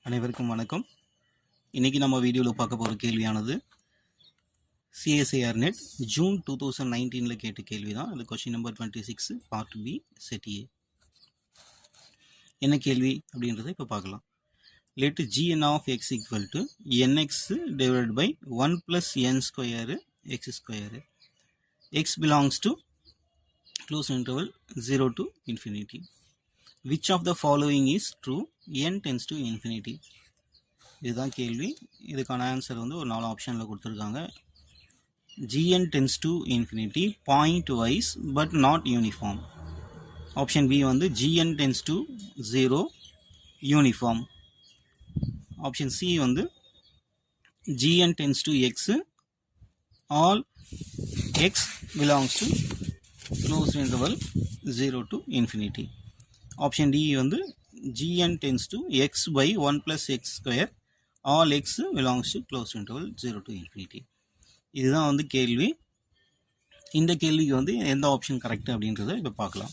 அனைவருக்கும் வணக்கம். இன்றைக்கி நம்ம வீடியோவில் பார்க்க போகிற கேள்வியானது சிஎஸ்ஐஆர் நெட் ஜூன் 2019 கேட்ட கேள்வி தான். அது question number 26 part B set A. என்ன கேள்வி அப்படின்றத இப்போ பார்க்கலாம். Let gn of x equal to nx divided by 1 plus n square x square. x belongs to close interval 0 to infinity. Which of the following is true? n tends to infinity. இதுதான் கேள்வி. இதுக்கான answer வந்து ஒரு 4 ஆப்ஷனில் கொடுத்துருக்காங்க. gn tends to infinity point wise but not uniform. Option B வந்து gn tends to 0 uniform. Option C வந்து gn tends to x all x belongs to closed interval 0 to infinity. Option D வந்து gn tends to x by 1 plus x square all x belongs to closed interval 0 to infinity. இதுதான் வந்து கேள்வி. இந்த கேள்விக்கு வந்து எந்த option correct அப்படின்றத இப்போ பார்க்கலாம்.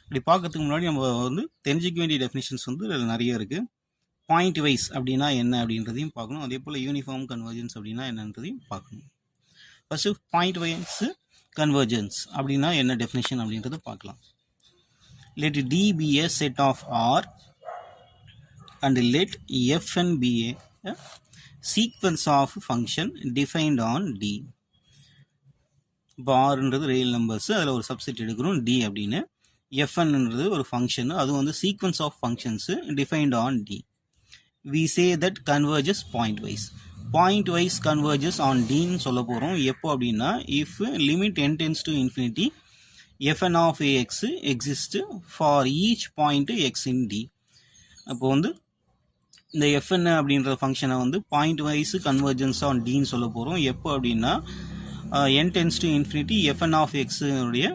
இப்படி பார்க்கறதுக்கு முன்னாடி நம்ம வந்து தெரிஞ்சிக்க வேண்டிய டெஃபினிஷன்ஸ் வந்து இதில் நிறைய இருக்குது. பாயிண்ட் வைஸ் அப்படின்னா என்ன அப்படின்றதையும் பார்க்கணும். அதே போல் யூனிஃபார்ம் கன்வர்ஜென்ஸ் அப்படின்னா என்னன்றதையும் பார்க்கணும். ஃபஸ்ட்டு பாயிண்ட் வைஸ் கன்வர்ஜென்ஸ் அப்படின்னா என்ன டெஃபினிஷன் அப்படின்றத பார்க்கலாம். Let D be a set of R and let Fn be a sequence of function defined on D. இப்போ ஆர்ன்றது ரியல் நம்பர்ஸ், அதில் ஒரு சப்செட் எடுக்கிறோம் D அப்படின்னு. Fnன்றது ஒரு ஃபங்க்ஷன், அது வந்து sequence of functions defined on D. We say that converges point wise. Point wise converges on Dன்னு சொல்ல போகிறோம். எப்போ அப்படின்னா if limit n tends to infinity fn of ax exists for each point x in D. அப்போ வந்து இந்த fn அப்படின்ற ஃபங்க்ஷனை வந்து பாயிண்ட் வைஸ் கன்வர்ஜென்ஸ் ஆன் டின்னு சொல்ல போகிறோம். எப்போ அப்படின்னா n tends to infinity fn of x உடைய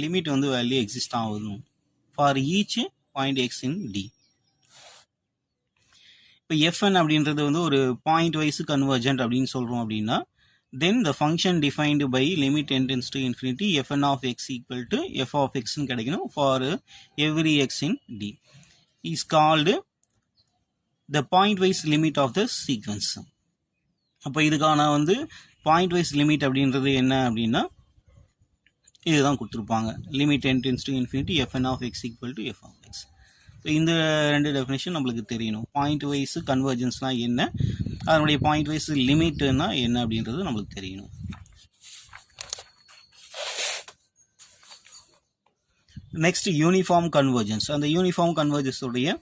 லிமிட் வந்து வேல்யூ எக்ஸிஸ்ட் ஆகும் for each point x in D. இப்போ fn அப்படின்றது வந்து ஒரு பாயிண்ட் வைஸ் கன்வர்ஜென்ட் அப்படின்னு சொல்கிறோம் அப்படின்னா then the function defined by limit n tends to infinity fn of x equal to f of x ன்னு கிடைக்கணும் for every x in D is called the point wise limit of the sequence. அப்போ இதுக்கான வந்து point wise limit அப்படின்றது என்ன அப்படின்னா இதுதான் கொடுத்துருப்பாங்க. Limit n tends to infinity fn of x equal to f of x. இந்த ரெண்டு டெஃபினேஷன் நம்மளுக்கு தெரியணும். பாயிண்ட் வைஸ் கன்வர்ஜென்ஸ்னால் என்ன, அதனுடைய பாயிண்ட் வைஸ் லிமிட்னா என்ன அப்படின்றது நம்மளுக்கு தெரியணும். Next uniform convergence. அந்த யூனிஃபார்ம் கன்வர்ஜென்ஸுடைய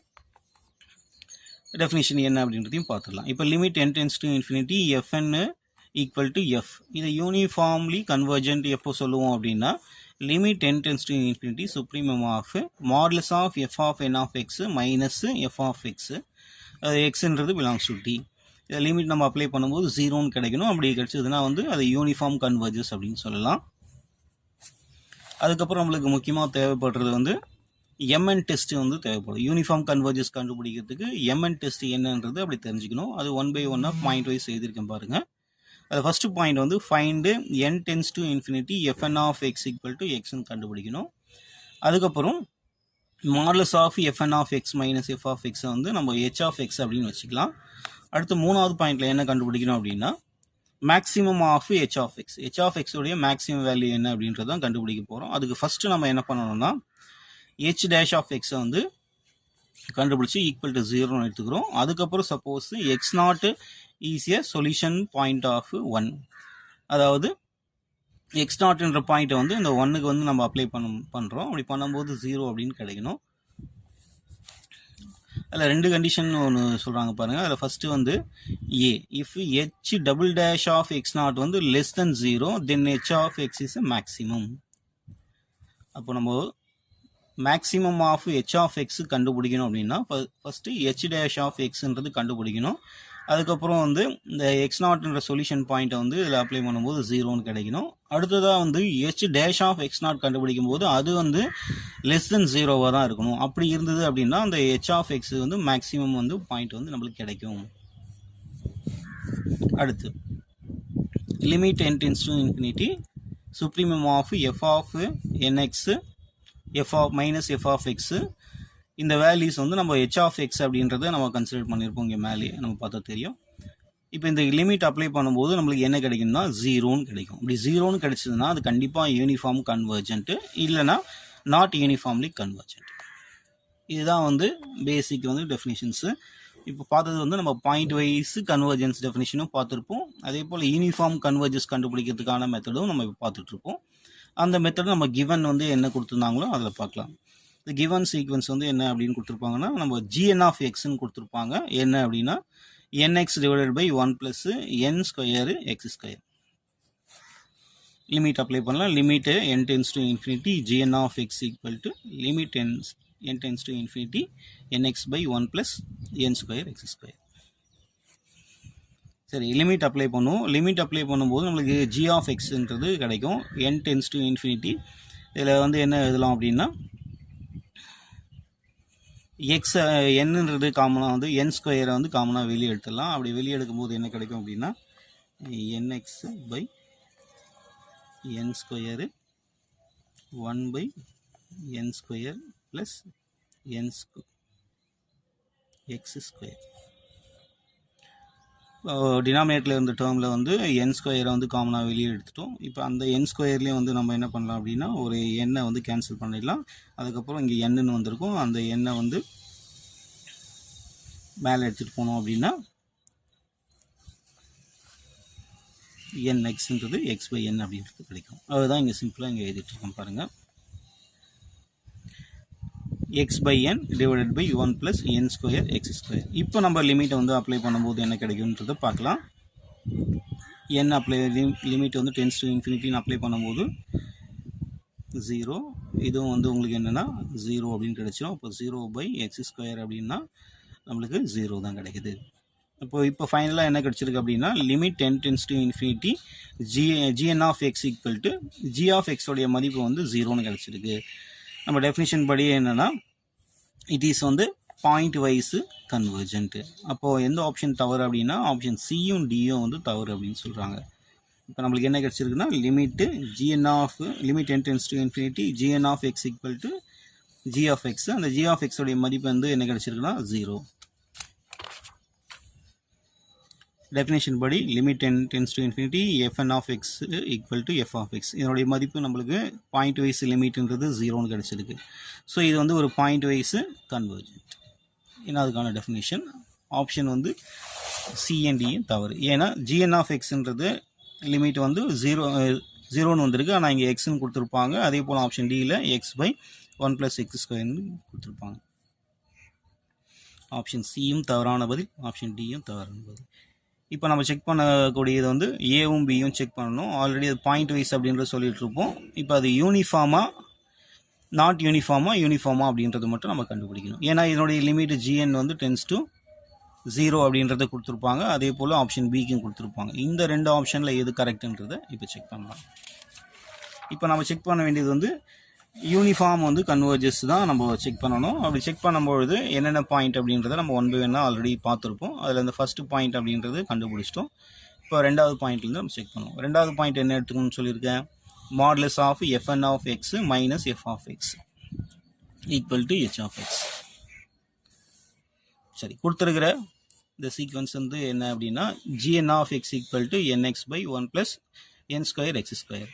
டெஃபினேஷன் என்ன அப்படின்றதையும் பார்த்துடலாம். இப்போ limit n tends to infinity fn equal to f. இதை யூனிஃபார்ம்லி கன்வர்ஜென்ட் எப்போ சொல்லுவோம் அப்படின்னா limit n tends to infinity supremum of modulus of f of n of x minus f of x. எக்ஸ்ன்றது பிலாங்ஸ் டு டி. இதை limit நம்ம apply பண்ணும்போது 0ன்னு கிடைக்கணும். அப்படி கிடைச்சதுன்னா வந்து அது யூனிஃபார்ம் கன்வர்ஜஸ் அப்படின்னு சொல்லலாம். அதுக்கப்புறம் நம்மளுக்கு முக்கியமாக தேவைப்படுறது வந்து எம்என் டெஸ்ட் வந்து தேவைப்படும். யூனிஃபார்ம் கன்வர்ஜஸ் கண்டுபிடிக்கிறதுக்கு எம்என் டெஸ்ட் என்னன்றது அப்படி தெரிஞ்சுக்கணும். அது 1 by 1 பாயிண்ட் வைஸ் எழுதியிருக்கேன் பாருங்கள். அது ஃபஸ்ட்டு பாயிண்ட் வந்து find n tends to infinity fn of x equal to xன்னு கண்டுபிடிக்கணும். அதுக்கப்புறம் modulus of fn of x minus f of x வந்து நம்ம h of x அப்படின்னு வச்சுக்கலாம். அடுத்து மூணாவது பாயிண்டில் என்ன கண்டுபிடிக்கணும் அப்படின்னா maximum of h of x. h of x உடைய மேக்ஸிமம் வேல்யூ என்ன அப்படின்றதான் கண்டுபிடிக்க போகிறோம். அதுக்கு ஃபஸ்ட்டு நம்ம என்ன பண்ணணும்னா h dash of x வந்து கண்டுபிடிச்சி ஈக்குவல் டு 0ன்னு எடுத்துக்கிறோம். அதுக்கப்புறம் suppose X not is a solution point of 1. அதாவது எக்ஸ் நாட்ன்ற பாயிண்ட்டை வந்து இந்த 1க்கு வந்து நம்ம அப்ளை பண்ணுறோம். அப்படி பண்ணும்போது 0 அப்படின்னு கிடைக்கணும். அதில் ரெண்டு கண்டிஷன் ஒன்று சொல்கிறாங்க பாருங்கள். அதில் ஃபஸ்ட்டு வந்து a if h double dash of x not வந்து less than 0 then h of x is maximum. அப்போ நம்ம maximum of h of x கண்டுபிடிக்கணும் அப்படின்னா ஃபஸ்ட்டு ஹெச் டேஷ் ஆஃப் எக்ஸ்ன்றது கண்டுபிடிக்கணும். அதுக்கப்புறம் வந்து இந்த எக்ஸ் நாட்ன்ற சொல்யூஷன் பாயிண்ட்டை வந்து இதில் அப்ளை பண்ணும்போது 0ன்னு கிடைக்கணும். அடுத்ததாக வந்து h dash of x nought கண்டுபிடிக்கும் போது அது வந்து லெஸ் தென் 0வாக தான் இருக்கணும். அப்படி இருந்தது அப்படின்னா அந்த ஹெச் ஆஃப் எக்ஸ் வந்து மேக்ஸிமம் வந்து பாயிண்ட் வந்து நம்மளுக்கு கிடைக்கும். அடுத்து limit n tends to infinity supremum of f of nx f of minus f of x இந்த வேல்யூஸ் வந்து நம்ம h ஆஃப் எக்ஸ் அப்படின்றத நம்ம கன்சிடர் பண்ணியிருப்போம். இங்கே மேலேயே நம்ம பார்த்தா தெரியும். இப்போ இந்த லிமிட் அப்ளை பண்ணும்போது நம்மளுக்கு என்ன கிடைக்கும்னா ஜீரோன்னு கிடைக்கும். இப்படி ஜீரோன்னு கிடைச்சதுன்னா அது கண்டிப்பாக யூனிஃபார்ம் கன்வர்ஜென்ட்டு, இல்லைனா நாட் யூனிஃபார்ம்லி கன்வர்ஜென்ட். இதுதான் வந்து பேசிக் வந்து டெஃபினிஷன்ஸு. இப்போ பார்த்தது வந்து நம்ம பாயிண்ட் வைஸ் கன்வர்ஜென்ஸ் டெஃபினிஷனும் பார்த்துருப்போம். அதே போல் யூனிஃபார்ம் கன்வர்ஜன்ஸ் கண்டுபிடிக்கிறதுக்கான மெத்தடும் நம்ம இப்போ பார்த்துட்ருப்போம். அந்த மெத்தடு நம்ம கிவன் வந்து என்ன கொடுத்துருந்தாங்களோ அதில் பார்க்கலாம். இந்த கிவன் சீக்வன்ஸ் வந்து என்ன அப்படின்னு கொடுத்துருப்பாங்கன்னா, நம்ம gn ஆஃப் எக்ஸ்ன்னு கொடுத்துருப்பாங்க. என்ன அப்படின்னா nx divided by 1 plus n square x square. Limit apply பண்ணலாம். Limit n tends to infinity gn of x equal to limit n tends to infinity nx by 1 plus n square x square. சரி, limit apply பண்ணுவோம். Limit apply பண்ணும்போது நம்மளுக்கு g of எக்ஸ்ன்றது கிடைக்கும். n tends to infinity. இதில் வந்து என்ன எழுதலாம் அப்படின்னா, எக்ஸ் என்னன்றது காமனாக வந்து என் ஸ்கொயரை வந்து காமனாக வெளியே எடுத்துடலாம். அப்படி வெளியே எடுக்கும்போது என்ன கிடைக்கும் அப்படின்னா, nx by n square 1 by n square plus x square. டினாமினேட்டில் இருந்த டேர்மில் வந்து என் ஸ்கொயரை வந்து காமனாக வெளியே எடுத்துட்டோம். இப்போ அந்த என் ஸ்கொயர்லேயே வந்து நம்ம என்ன பண்ணலாம் அப்படின்னா, ஒரு எண்ணை வந்து கேன்சல் பண்ணிடலாம். அதுக்கப்புறம் இங்கே எண்ணுன்னு வந்திருக்கும். அந்த எண்ணை வந்து மேலே எடுத்துகிட்டு போனோம் அப்படின்னா என் எக்ஸ்ன்றது எக்ஸ் பை என் அப்படின்றது கிடைக்கும். அதுதான் இங்கே சிம்பிளாக இங்கே எழுதிட்டுருக்கோம் பாருங்கள். x by n divided by 1 plus n square x square. இப்போ நம்ம லிமிட்டை வந்து அப்ளை பண்ணும்போது என்ன கிடைக்கும்ன்றதை பார்க்கலாம். n அப்ளை லிமிட் வந்து டென்ஸ் டு இன்ஃபினிட்டின்னு அப்ளை பண்ணும்போது 0, இதுவும் வந்து உங்களுக்கு என்னென்னா 0 அப்படின்னு கிடைச்சிடும். அப்போ 0 பை எக்ஸ் ஸ்கொயர் அப்படின்னா நம்மளுக்கு 0 தான் கிடைக்குது. இப்போ ஃபைனலாக என்ன கிடச்சிருக்கு அப்படின்னா, limit n tends to infinity gn of x equal to g of எக்ஸோடைய மதிப்பு வந்து 0ன்னு கிடச்சிருக்கு. நம்ம டெஃபினிஷன் படி என்னென்னா, இட் இஸ் வந்து பாயிண்ட் வைஸு கன்வர்ஜென்ட்டு. அப்போது எந்த ஆப்ஷன் தவறு அப்படின்னா, ஆப்ஷன் சியும் டியும் வந்து தவறு அப்படின்னு சொல்கிறாங்க. இப்போ நம்மளுக்கு என்ன கிடச்சிருக்குன்னா, limit n tends to infinity gn of x equal to g of x. அந்த g ஆஃப் எக்ஸோடைய மதிப்பு வந்து என்ன கிடச்சிருக்குன்னா 0. டெஃபினேஷன் படி limit n tends to infinity fn of x equal to f of x. இதனுடைய மதிப்பு நம்மளுக்கு பாயிண்ட் வைஸ் லிமிட்ன்றது 0ன்னு கிடச்சிருக்கு. ஸோ இது வந்து ஒரு பாயிண்ட் வைஸு கன்வர்ஜென்ட். ஏன்னா அதுக்கான டெஃபினேஷன் ஆப்ஷன் வந்து சிஎன்டியும் தவறு. ஏன்னா gn ஆஃப் எக்ஸ்ன்றது லிமிட் வந்து 0ன்னு வந்திருக்கு. ஆனால் இங்கே எக்ஸ்ன்னு கொடுத்துருப்பாங்க. அதே போல் ஆப்ஷன் டியில் எக்ஸ் பை 1 ப்ளஸ் எக்ஸ் ஸ்கொயர்னு கொடுத்துருப்பாங்க. ஆப்ஷன் சியும் தவறான பதில், ஆப்ஷன் டியும் தவறான பதில். இப்போ நம்ம செக் பண்ணக்கூடியது வந்து ஏவும் பியும் செக் பண்ணணும். ஆல்ரெடி அது பாயிண்ட் வைஸ் அப்படின்றத சொல்லிட்டு இருப்போம். இப்போ அது யூனிஃபார்மாக நாட் யூனிஃபார்மா அப்படின்றது மட்டும் நம்ம கண்டுபிடிக்கணும். ஏன்னா இதனுடைய லிமிட் gn வந்து டென்ஸ் டு 0 அப்படின்றத கொடுத்துருப்பாங்க. அதே போல் ஆப்ஷன் பிக்கும் கொடுத்துருப்பாங்க. இந்த ரெண்டு ஆப்ஷனில் எது கரெக்டுன்றதை இப்போ செக் பண்ணலாம். இப்போ நம்ம செக் பண்ண வேண்டியது வந்து யூனிஃபார்ம் வந்து கன்வர்ஜஸ் தான் நம்ம செக் பண்ணணும். அப்படி செக் பண்ணும்பொழுது என்னென்ன பாயிண்ட் அப்படின்றத நம்ம 1 by 1 ஆல்ரெடி பார்த்துருப்போம். அதில் இந்த ஃபஸ்ட்டு பாயிண்ட் அப்படின்றது கண்டுபிடிச்சிட்டோம். இப்போ ரெண்டாவது பாயிண்ட்லேருந்து நம்ம செக் பண்ணுவோம். ரெண்டாவது பாயிண்ட் என்ன எடுத்துக்கணும்னு சொல்லியிருக்கேன், modulus of fn of x minus f of x equal to h of x. சரி, கொடுத்துருக்கிற இந்த சீக்வன்ஸ் வந்து என்ன அப்படின்னா, gn of x equal to nx by 1 plus n square x square.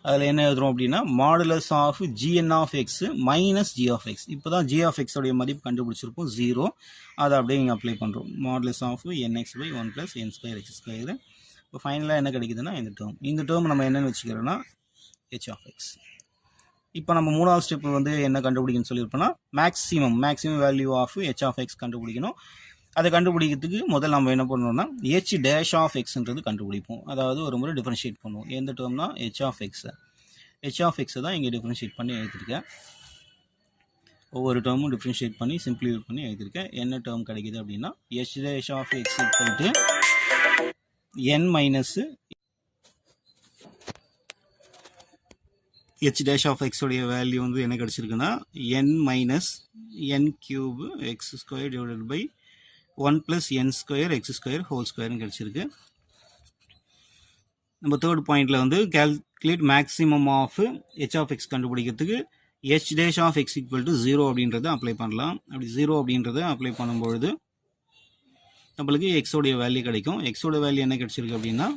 அதில் என்ன எழுதுறோம் அப்படின்னா, modulus of gn of x minus g of x. இப்போ தான் g ஆஃப் எக்ஸோடைய மதிப்பு கண்டுபிடிச்சிருப்போம் 0. அதை அப்படியே இங்கே அப்ளை பண்ணுறோம். Modulus of nx by 1 plus n square x square. இப்போ ஃபைனலாக என்ன கிடைக்குதுன்னா இந்த டேர்ம் நம்ம என்னென்னு வச்சுக்கிறோன்னா h ஆஃப் எக்ஸ். இப்போ நம்ம மூணாவது ஸ்டெப் வந்து என்ன கண்டுபிடிக்கணும்னு சொல்லியிருப்போம்னா, maximum value of h of x கண்டுபிடிக்கணும். அதை கண்டுபிடிக்கிறதுக்கு முதல் நம்ம என்ன பண்ணணும்னா h டேஷ் ஆஃப் எக்ஸ்ன்றது கண்டுபிடிப்போம். அதாவது ஒரு முறை டிஃபரன்ஷியேட் பண்ணுவோம். எந்த டேர்ம்னா h ஆஃப் எக்ஸை தான் இங்கே டிஃபரன்ஷியேட் பண்ணி எழுதியிருக்கேன். ஒவ்வொரு டேர்மும் டிஃபரன்ஷியேட் பண்ணி சிம்பிளிஃபை பண்ணி எழுதியிருக்கேன். என்ன டேர்ம் கிடைக்குது அப்படின்னா, h dash of x equal to n minus h dash of எக்ஸோடைய வேல்யூ வந்து என்ன கிடச்சிருக்குன்னா n minus n cube x square divided by 1 plus n square x square whole ஸ்கொயர்னு கிடச்சிருக்கு. நம்ம தேர்ட் பாயிண்டில் வந்து calculate maximum of h of x கண்டுபிடிக்கிறதுக்கு h dash of x equal to 0 அப்படின்றத அப்ளை பண்ணலாம். அப்படி 0 அப்படின்றத அப்ளை பண்ணும்பொழுது நம்மளுக்கு x உடைய வேல்யூ கிடைக்கும். x உடைய வேல்யூ என்ன கிடைச்சிருக்கு அப்படின்னா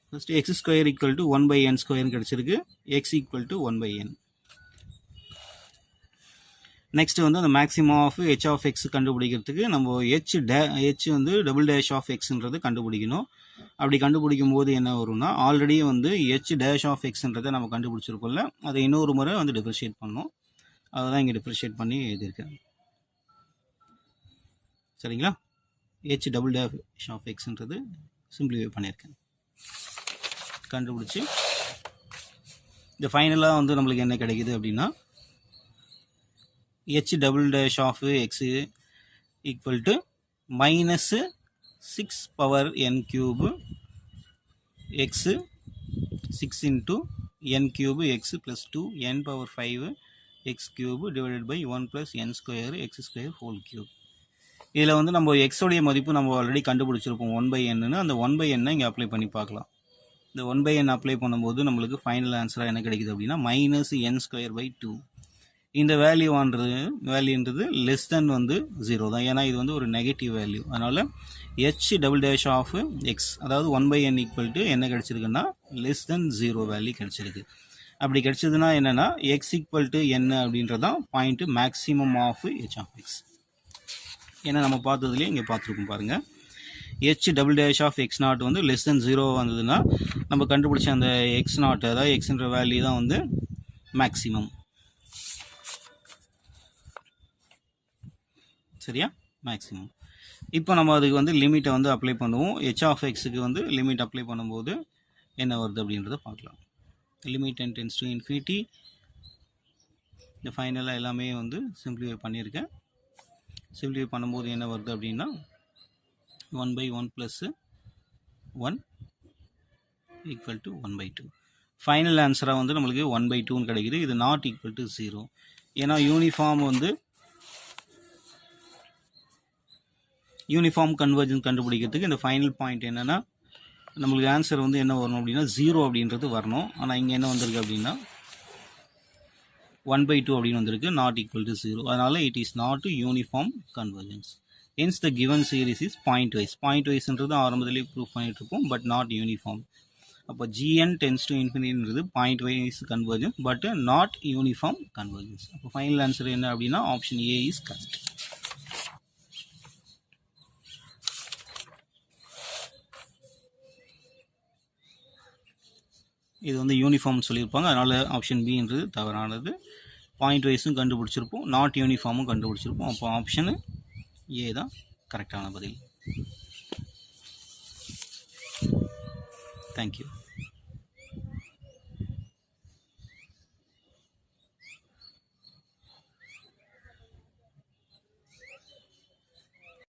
first x square equal to 1 by n ஸ்கொயர்னு கிடைச்சிருக்கு. x equal to 1 by n. Next வந்து அந்த maximum of h of x கண்டுபிடிக்கிறதுக்கு நம்ம h வந்து டபுள் டேஷ் ஆஃப் எக்ஸ்ன்றது கண்டுபிடிக்கணும். அப்படி கண்டுபிடிக்கும் போது என்ன வரும்னா ஆல்ரெடி வந்து h டேஷ் ஆஃப் எக்ஸ்ன்றதை நம்ம கண்டுபிடிச்சிருக்கோம்ல, அதை இன்னொரு முறை வந்து டிஃபரன்ஷியேட் பண்ணணும். அதை தான் இங்கே டிஃபரன்ஷியேட் பண்ணி எழுதியிருக்கேன். சரிங்களா? h டபுள் டேஷ் ஆஃப் எக்ஸ்ன்றது சிம்பிளிஃபை பண்ணியிருக்கேன். கண்டுபிடிச்சி இந்த ஃபைனலாக வந்து நம்மளுக்கு என்ன கிடைக்குது அப்படின்னா h double dash of x equal to minus 6 power n cube x 6 into n cube x plus 2 n power 5 x cube divided by 1 plus n square x square whole cube. இதில் வந்து நம்ம x உடைய மதிப்பு நம்ம already கண்டுபிடிச்சிருப்போம் 1 by n. அந்த 1 by n இங்கே apply பண்ணி பார்க்கலாம். இந்த 1 by n அப்ளை பண்ணும்போது நம்மளுக்கு ஃபைனல் ஆன்சராக என்ன கிடைக்குது அப்படின்னா மைனஸ் n ஸ்கொயர் பை 2. இந்த வேல்யூன்றது லெஸ் தென் வந்து 0 தான். ஏன்னா இது வந்து ஒரு நெகட்டிவ் வேல்யூ. அதனால் h double dash of x அதாவது 1 பை n ஈக்குவல் டு என்ன கிடச்சிருக்குன்னா லெஸ் தென் 0 வேல்யூ கிடச்சிருக்கு. அப்படி கிடச்சதுன்னா என்னென்னா x ஈக்குவல் டு n அப்படின்றதான் point maximum of h of x. ஏன்னா நம்ம பார்த்ததுலேயே இங்கே பார்த்துருக்கோம் பாருங்கள். h double dash of x not வந்து லெஸ் தென் 0 வந்ததுன்னா நம்ம கண்டுபிடிச்ச அந்த எக்ஸ் நாட் அதாவது எக்ஸ்ன்ற வேல்யூ தான் வந்து மேக்ஸிமம். சரியா? மேக்ஸிமம். இப்போ நம்ம அதுக்கு வந்து லிமிட்டை வந்து அப்ளை பண்ணுவோம். h ஆஃப் எக்ஸுக்கு வந்து லிமிட் அப்ளை பண்ணும்போது என்ன வருது அப்படின்றத பார்க்கலாம். Limit n tends to infinity. இந்த ஃபைனலாக எல்லாமே வந்து சிம்பிளிஃபை பண்ணியிருக்கேன். சிம்பிளிஃபை பண்ணும்போது என்ன வருது அப்படின்னா 1 by 1 plus 1 equal to 1 by 2. Final ஆன்சராக வந்து நம்மளுக்கு 1 by 2 கிடைக்குது. இது நாட் ஈக்குவல் டு 0. ஏன்னா யூனிஃபார்ம் கன்வர்ஜன்ஸ் கண்டுபிடிக்கிறதுக்கு இந்த ஃபைனல் பாயிண்ட் என்னென்னா நம்மளுக்கு ஆன்சர் வந்து என்ன வரணும் அப்படின்னா 0 அப்படின்றது வரணும். ஆனால் இங்கே என்ன வந்திருக்கு அப்படின்னா 1 by 2 அப்படின்னு வந்திருக்கு, நாட் ஈக்குவல் டு 0. அதனால் it is not uniform convergence. Hence the given series is pointwise. பாயிண்ட் வைஸ்ன்றது ஆரம்பத்திலேயே ப்ரூவ் பண்ணிட்டு இருப்போம், பட் நாட் யூனிஃபார்ம். அப்போ gn டென்ஸ் டு இன்ஃபினிட்டின்றது pointwise convergence but not uniform convergence. அப்போ ஃபைனல் ஆன்சர் என்ன அப்படின்னா ஆப்ஷன் ஏ இஸ் கரெக்ட். இது வந்து யூனிஃபார்ம் சொல்லியிருப்பாங்க, அதனால் ஆப்ஷன் பின்றது தவறானது. பாயிண்ட் வைஸும் கண்டுபிடிச்சிருப்போம், நாட் யூனிஃபார்மும் கண்டுபிடிச்சிருப்போம். அப்போ ஆப்ஷனு ஏ தான் கரெக்டான பதில். தேங்க்யூ.